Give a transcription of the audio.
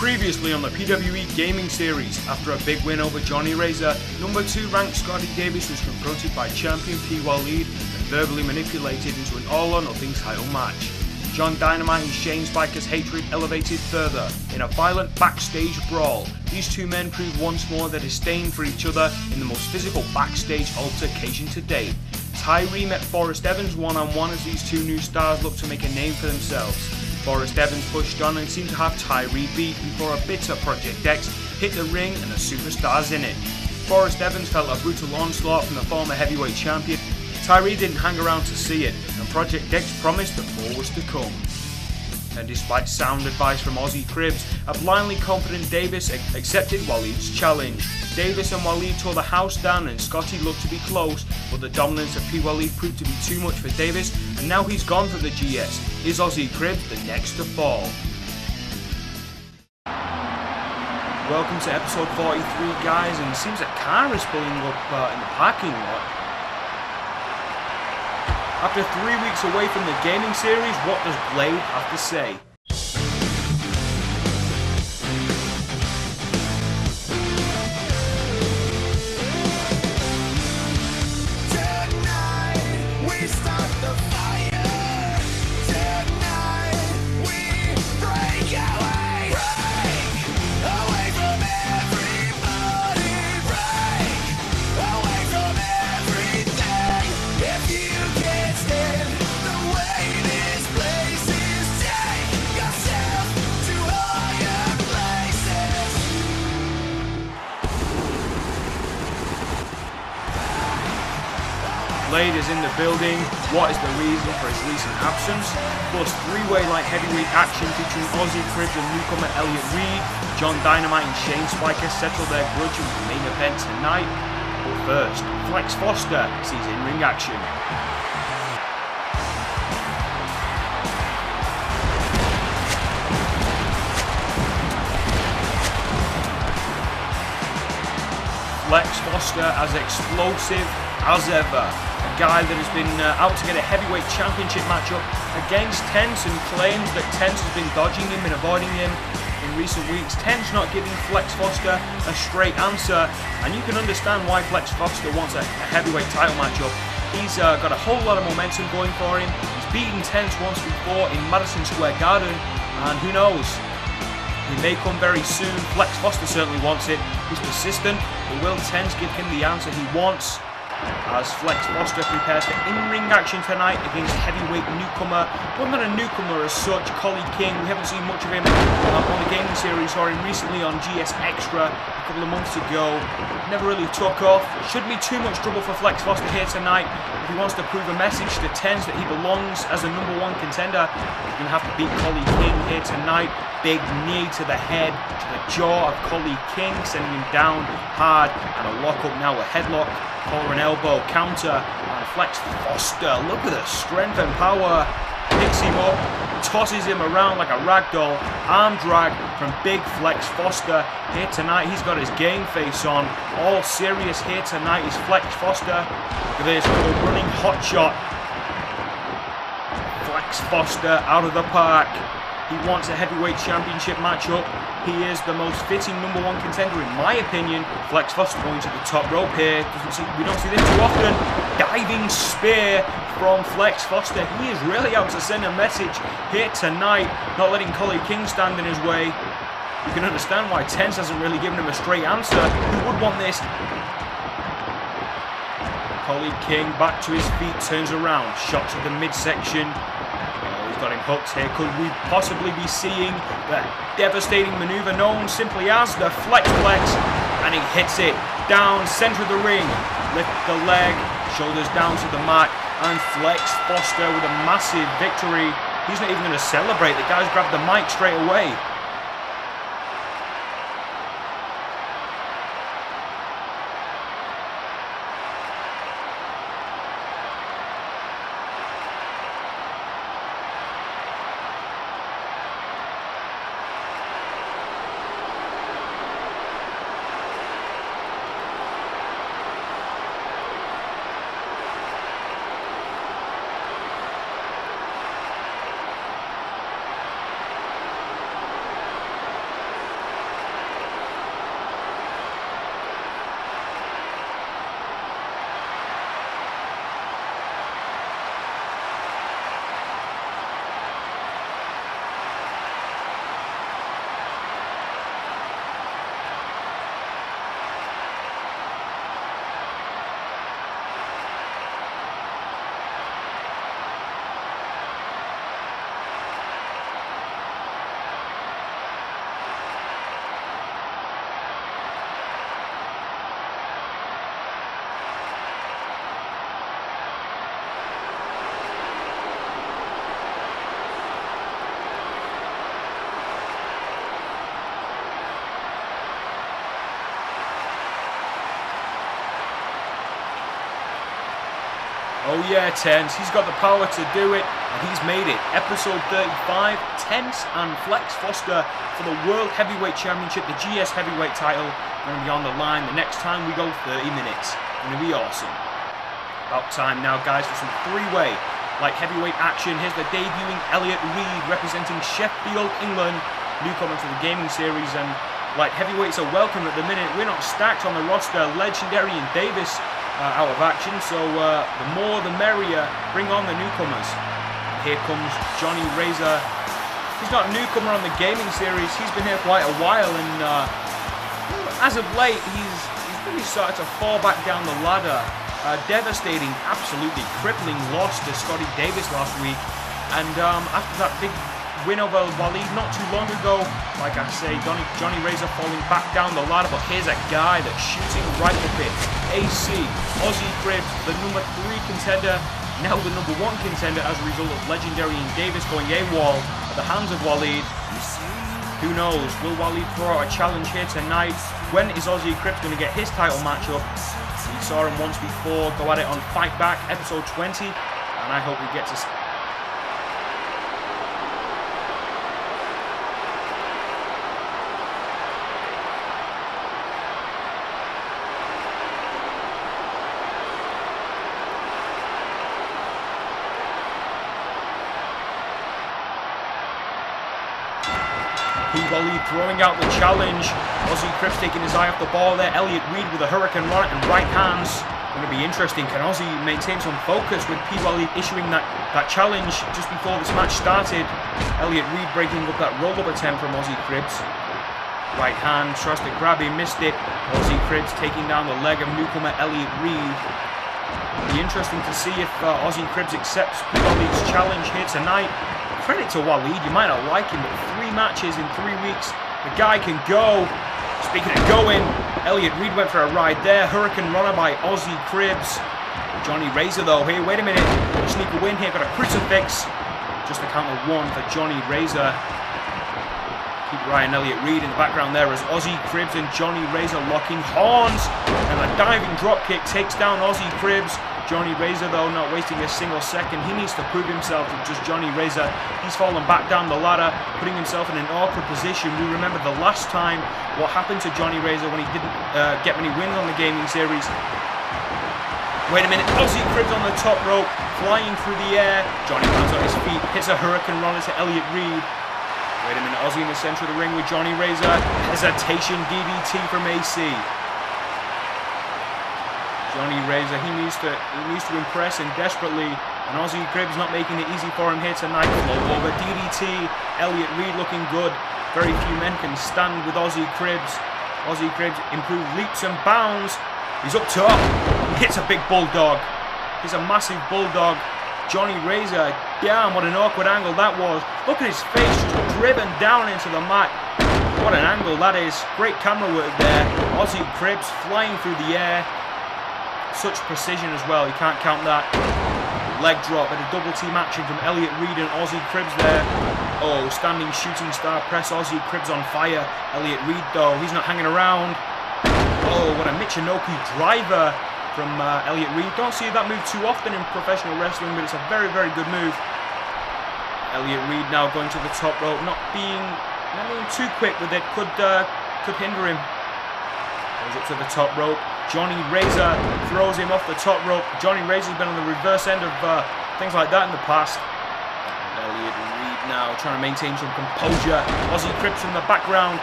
Previously on the PWE Gaming Series, after a big win over Johnny Razor, number 2 ranked Scotty Davis was confronted by champion PWE and verbally manipulated into an all-or-nothing title match. John Dynamite and Shane Spiker's hatred elevated further. In a violent backstage brawl, these two men proved once more their disdain for each other in the most physical backstage altercation to date. Tyree met Forrest Evans one-on-one as these two new stars looked to make a name for themselves. Forrest Evans pushed on and seemed to have Tyree beat before a bitter Project X hit the ring and the superstars in it. Forrest Evans felt a brutal onslaught from the former heavyweight champion. Tyree didn't hang around to see it, and Project X promised that more was to come. And despite sound advice from Aussie Cribs, a blindly confident Davis accepted Waleed's challenge. Davis and Waleed tore the house down and Scotty looked to be close, but the dominance of Waleed proved to be too much for Davis, and now he's gone for the GS. Is Aussie Cribs the next to fall? Welcome to episode 43, guys, and it seems a car is pulling up in the parking lot. After 3 weeks away from the gaming series, what does Blade have to say? Tonight we start the fire. Tonight we break away. Break away from everybody. Break away from everything. If you can't stand the way this place is, take yourself to higher places. Blade is in the building. What is the reason for his recent absence? Plus 3-way light heavyweight action featuring Aussie Cribs and newcomer Elliot Reed. John Dynamite and Shane Spiker settle their grudge in the main event tonight. But first, Flex Foster sees in-ring action. Flex Foster as explosive as ever. A guy that has been out to get a heavyweight championship matchup against Tense and claims that Tense has been dodging him and avoiding him in recent weeks. Tense not giving Flex Foster a straight answer, and you can understand why Flex Foster wants a heavyweight title matchup. He's got a whole lot of momentum going for him. He's beaten Tense once before in Madison Square Garden, and who knows? He may come very soon. Flex Foster certainly wants it. He's persistent, but will Tense give him the answer he wants? As Flex Foster prepares for in-ring action tonight against heavyweight newcomer, well, not a newcomer as such, Collie King. We haven't seen much of him on the gaming series. Saw him recently on GS Extra a couple of months ago. Never really took off. Shouldn't be too much trouble for Flex Foster here tonight. If he wants to prove a message to Tense that he belongs as a #1 contender, he's going to have to beat Collie King here tonight. Big knee to the head, to the jaw of Collie King, sending him down hard, and a lock-up now, a headlock, collar and elbow, counter, and Flex Foster, look at the strength and power, picks him up, tosses him around like a ragdoll, arm drag from big Flex Foster. Here tonight, he's got his game face on, all serious here tonight is Flex Foster. Look at this, little running hot shot. Flex Foster out of the park. He wants a heavyweight championship matchup. He is the most fitting #1 contender in my opinion. Flex Foster going to the top rope here. We don't see this too often. Diving spear from Flex Foster. He is really out to send a message here tonight. Not letting Collie King stand in his way. You can understand why Tense hasn't really given him a straight answer. Who would want this? Collie King back to his feet, turns around. Shots at the midsection. Got him hooked here. Could we possibly be seeing the devastating maneuver known simply as the Flex Flex? And he hits it down center of the ring. Lift the leg, shoulders down to the mat, and Flex Foster with a massive victory. He's not even going to celebrate. The guy's grabbed the mic straight away. Oh yeah, Tense, he's got the power to do it, and he's made it. Episode 35, Tense and Flex Foster for the World Heavyweight Championship, the GS Heavyweight title, going to be on the line the next time we go 30 minutes. Going to be awesome. About time now, guys, for some three-way light heavyweight action. Here's the debuting Elliot Reed representing Sheffield, England, newcomer to the gaming series, and light heavyweights are welcome at the minute. We're not stacked on the roster. Legendary and Davis out of action, so the more the merrier. Bring on the newcomers. Here comes Johnny Razor. He's not a newcomer on the gaming series. He's been here quite a while, and as of late, he's really started to fall back down the ladder. Devastating, absolutely crippling loss to Scotty Davis last week, and after that big win over Waleed not too long ago, like I say, Johnny Razor falling back down the ladder. But here's a guy that's shooting right up it. AC, Aussie Cribs, the number 3 contender, now the number 1 contender as a result of Legendary and Davis going AWOL at the hands of Waleed. Who knows, will Waleed throw out a challenge here tonight? When is Aussie Cribs going to get his title matchup? We saw him once before go at it on Fight Back, episode 20, and I hope we get to... Waleed throwing out the challenge. Aussie Cribs taking his eye off the ball there. Elliot Reed with a hurricane run and right hands. Going to be interesting. Can Aussie maintain some focus with Waleed issuing that challenge just before this match started? Elliot Reed breaking up that roll-up attempt from Aussie Cribs. Right hand, tries to grab him, missed it. Aussie Cribs taking down the leg of newcomer Elliot Reed. It'll be interesting to see if Aussie Cribs accepts Waleed's challenge here tonight. Credit to Waleed, you might not like him, but 3 matches in 3 weeks, the guy can go. Speaking of going, Elliot Reed went for a ride there. Hurricane runner by Aussie Cribs. Johnny Razor though, here, wait a minute, sneak a win here, got a crucifix. Just a count of 1 for Johnny Razor. Keep Ryan Elliot Reed in the background there as Aussie Cribs and Johnny Razor locking horns. And a diving drop kick takes down Aussie Cribs. Johnny Razor, though, not wasting a single second. He needs to prove himself with just Johnny Razor. He's fallen back down the ladder, putting himself in an awkward position. We remember the last time what happened to Johnny Razor when he didn't get many wins on the gaming series. Wait a minute, Aussie Cribs on the top rope, flying through the air. Johnny lands on his feet, hits a hurricane runner to Elliot Reed. Wait a minute, Aussie in the center of the ring with Johnny Razor. Hesitation DDT from AC. Johnny Razor, he needs to impress him desperately, and Aussie Cribs not making it easy for him here tonight. Flow over DDT, Elliot Reed looking good. Very few men can stand with Aussie Cribs. Aussie Cribs improved leaps and bounds. He's up top. He hits a big bulldog. He's a massive bulldog. Johnny Razor, damn, what an awkward angle that was. Look at his face just driven down into the mat. What an angle that is. Great camera work there. Aussie Cribs flying through the air. Such precision as well, you can't count that. Leg drop and a double team action from Elliot Reed and Aussie Cribs there. Oh, standing shooting star press, Aussie Cribs on fire. Elliot Reed though, he's not hanging around. Oh, what a Michinoku driver from Elliot Reed. Don't see that move too often in professional wrestling, but it's a very, very good move. Elliot Reed now going to the top rope, not being too quick with it, could hinder him. Goes up to the top rope. Johnny Razor throws him off the top rope. Johnny Razor's been on the reverse end of things like that in the past. And Elliot Reed now trying to maintain some composure. Aussie Cribs in the background.